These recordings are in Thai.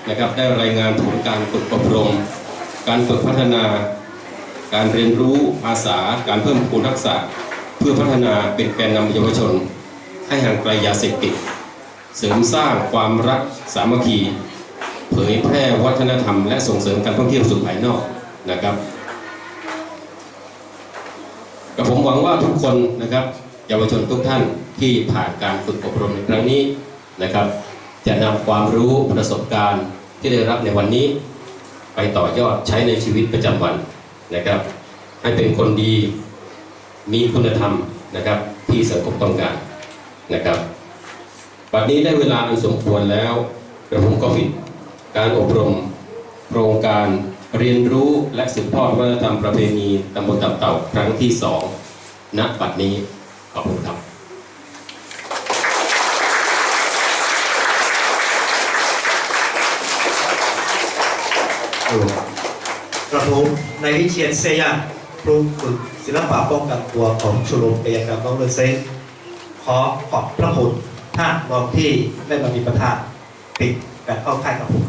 นะครับได้รายงานผลการฝึกอบรมการฝึกพัฒนาการเรียนรู้ภาษาการเพิ่มพูนทักษะเพื่อพัฒนาเป็นแกนนำเยาวชนให้ห่างไกลยาเสพติดเสริมสร้างความรักสามัคคีเผยแพร่วัฒนธรรมและส่งเสริมการท่องเที่ยวสู่ภายนอกนะครับกับผมหวังว่าทุกคนนะครับเยาวชนทุกท่านที่ผ่านการฝึกอบรมในครั้งนี้นะครับจะนำความรู้ประสบการณ์ที่ได้รับในวันนี้ไปต่อยอดใช้ในชีวิตประจำวันนะครับให้เป็นคนดีมีคุณธรรมนะครับที่สังคมต้องการนะครับบัดนี้ได้เวลาอันสมควรแล้วกระผมก็ปิดการอบรมโครงการเรียนรู้และสืบทอดวัฒนธรรมประเพณีตำบลตับเต่าครั้งที่2ณบัดนี้ขอบคุณครับกระผมนายวิเชียรเซยาครูฝึกศิลปะป้องกันตัวของชมรมกายกรรมน้องเลือเซนขอขอบพระคุณท่านรองที่ได้มามีประธานปิดการเข้าค่ายกับผม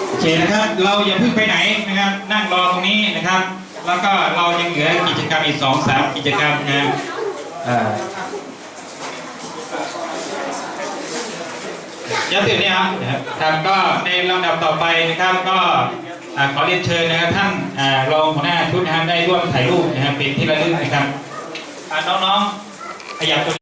โอเคนะครับเราอย่าเพิ่งไปไหนนะครับนั่งรอตรงนี้นะครับแล้วก็เรายังเหลือกิจกรรมอีก2-3 กิจกรรมนะยัตื่นเนี่ยครับก็ในลำดับต่อไปนะครับก็ขอเรียนเชิญนะครับท่านรองหัวหน้าชุดนะครับได้ร่วมถ่ายรูปนะครับเป็นที่ระลึกนะครับน้องๆขยับตัว